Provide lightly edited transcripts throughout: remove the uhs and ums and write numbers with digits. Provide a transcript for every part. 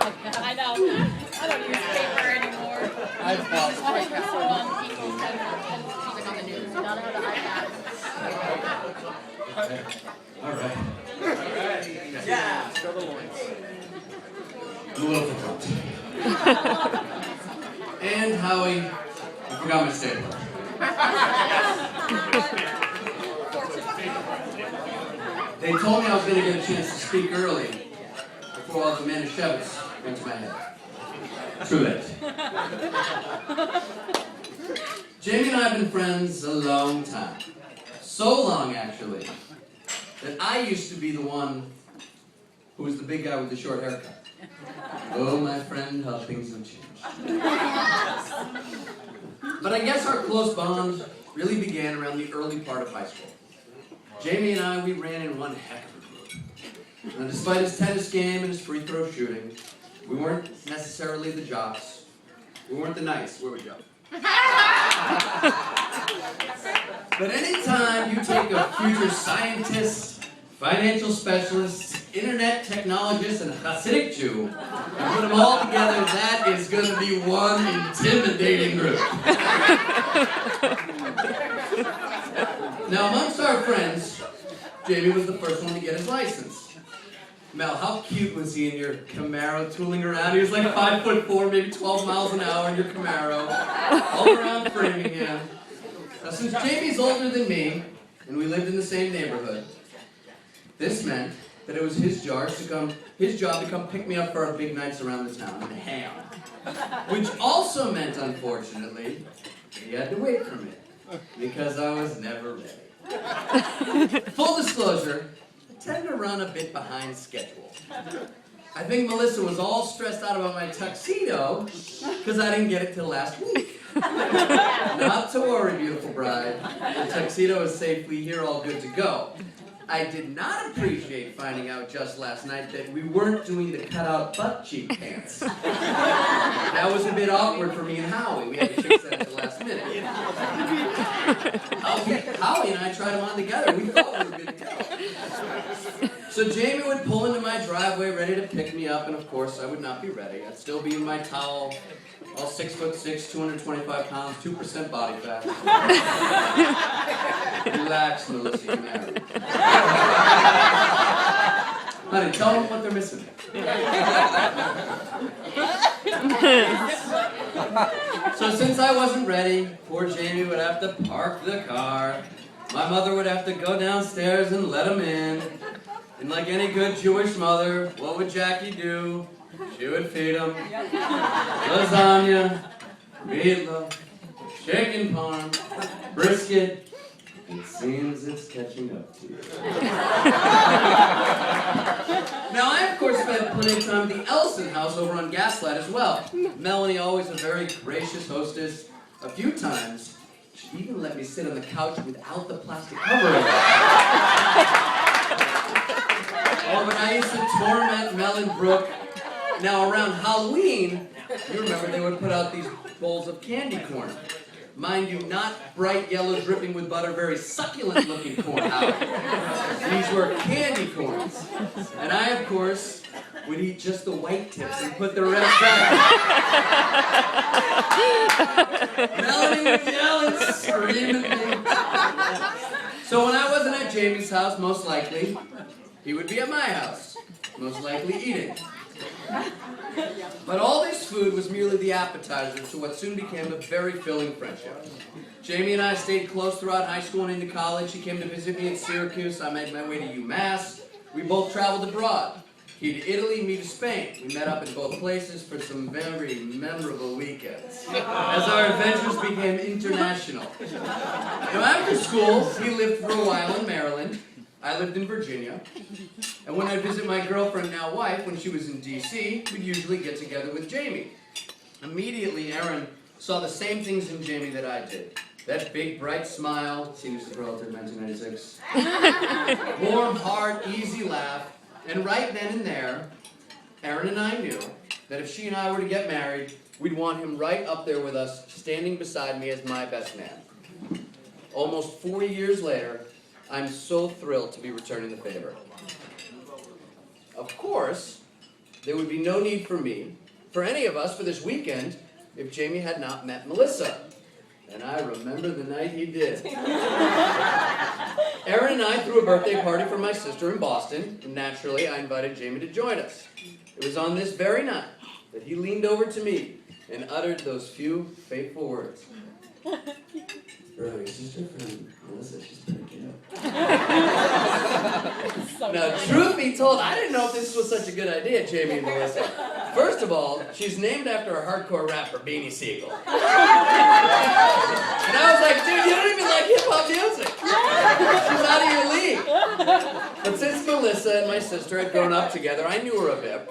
I know. I don't use paper anymore. Music on the news. Not on the iPad. All right. Yeah. Throw the loins. I'm a little verklempt. And Howie, I forgot my stapler. They told me I was going to get a chance to speak early before all the Manischewitz went to my head. Too late. Jamie and I have been friends a long time. So long, actually, that I used to be the one who was the big guy with the short haircut. Oh, my friend, how things have changed. But I guess our close bond really began around the early part of high school. Jamie and I, we ran in one heck of a group. And despite his tennis game and his free throw shooting, we weren't necessarily the jocks. We weren't the nice, were we, Joe? But anytime you take a future scientist, financial specialist, internet technologist, and a Hasidic Jew, and put them all together, that is going to be one intimidating group. Now, amongst our friends, Jamie was the first one to get his license. Mel, how cute was he in your Camaro tooling around? He was like 5'4", maybe 12 miles an hour in your Camaro, all around Framingham. Now, since Jamie's older than me, and we lived in the same neighborhood, this meant that it was his job to come pick me up for our big nights around the town in Ham. Which also meant, unfortunately, he had to wait for me, because I was never ready. Full disclosure, I tend to run a bit behind schedule. I think Melissa was all stressed out about my tuxedo because I didn't get it till last week. Not to worry, beautiful bride. The tuxedo is safely here, all good to go. I did not appreciate finding out just last night that we weren't doing the cutout butt cheek pants. That was a bit awkward for me and Howie. We had to fix that at the last minute. Howie and I tried them on together. We thought we were good to go. So Jamie would pull into my driveway ready to pick me up, and of course I would not be ready. I'd still be in my towel, all 6'6", 225 pounds, 2% body fat. Relax, Melissa, you're married. Honey, tell them what they're missing. So since I wasn't ready, poor Jamie would have to park the car. My mother would have to go downstairs and let him in. And like any good Jewish mother, what would Jackie do? She would feed him lasagna, meatloaf, chicken parm, brisket. It seems it's catching up to you. Now, I, of course, spent plenty of time at the Ellison house over on Gaslight as well. Melanie, always a very gracious hostess. A few times, she even let me sit on the couch without the plastic covering. Oh, but I used to torment Mel and Brooke. Now, around Halloween, you remember they would put out these bowls of candy corn. Mind you, not bright yellow dripping with butter, very succulent looking corn. These were candy corns. And I, of course, would eat just the white tips and put the rest back. Melanie would yell and scream at me. So when I wasn't at Jamie's house, most likely, he would be at my house, most likely eating. But all this food was merely the appetizer to what soon became a very filling friendship. Jamie and I stayed close throughout high school and into college. He came to visit me in Syracuse. I made my way to UMass. We both traveled abroad. He to Italy, me to Spain. We met up in both places for some very memorable weekends, as our adventures became international. Now, after school, he lived for a while in Maryland. I lived in Virginia, and when I'd visit my girlfriend, now wife, when she was in D.C., we'd usually get together with Jamie. Immediately, Erin saw the same things in Jamie that I did. That big, bright smile, seems to grow through 1996. Warm heart, easy laugh, and right then and there, Erin and I knew that if she and I were to get married, we'd want him right up there with us, standing beside me as my best man. Almost 40 years later, I'm so thrilled to be returning the favor. Of course, there would be no need for me, for any of us, for this weekend, if Jamie had not met Melissa. And I remember the night he did. Aaron and I threw a birthday party for my sister in Boston, and naturally I invited Jamie to join us. It was on this very night that he leaned over to me and uttered those few fateful words. Bro, your sister friend, Melissa, she's pretty cute. Now, truth be told, I didn't know if this was such a good idea, Jamie and Melissa. First of all, she's named after a hardcore rapper, Siegal. And I was like, dude, you don't even like hip-hop music. She's out of your league. But since Melissa and my sister had grown up together, I knew her a bit.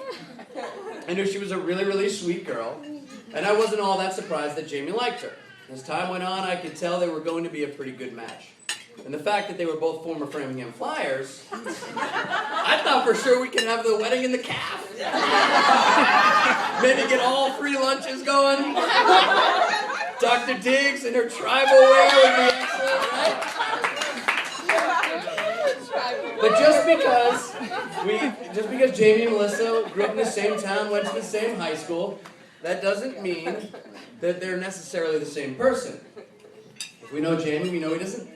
I knew she was a really, really sweet girl. And I wasn't all that surprised that Jamie liked her. As time went on, I could tell they were going to be a pretty good match. And the fact that they were both former Framingham Flyers, I thought for sure we could have the wedding in the calf. Maybe get all free lunches going. Dr. Diggs in her tribal wear would be excellent, right? But just because Jamie and Melissa grew up in the same town, went to the same high school, that doesn't mean that they're necessarily the same person. If we know Jamie, we know he doesn't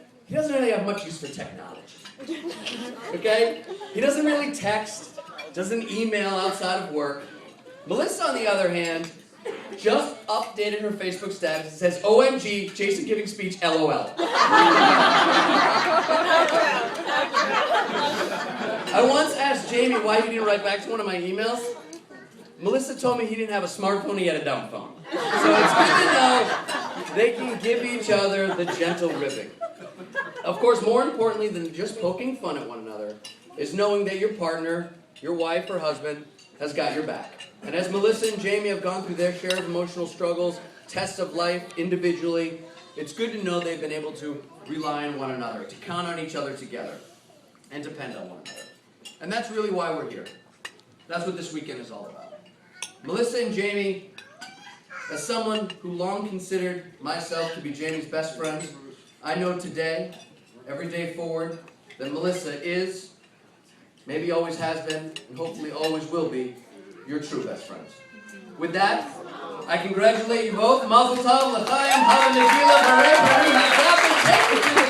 really have much use for technology. Okay? He doesn't really text, doesn't email outside of work. Melissa, on the other hand, just updated her Facebook status. It says, OMG, Jason giving speech, LOL. I once asked Jamie why he didn't write back to one of my emails. Melissa told me he didn't have a smartphone, he had a dumb phone. So it's good to know they can give each other the gentle ribbing. Of course, more importantly than just poking fun at one another is knowing that your partner, your wife or husband, has got your back. And as Melissa and Jamie have gone through their share of emotional struggles, tests of life individually, it's good to know they've been able to rely on one another, to count on each other together, and depend on one another. And that's really why we're here. That's what this weekend is all about. Melissa and Jamie, as someone who long considered myself to be Jamie's best friend, I know today, every day forward, that Melissa is, maybe always has been, and hopefully always will be, your true best friends. With that, I congratulate you both. Mazel tov, l'chaim, hava nagila, hooray, hooray, thank you to the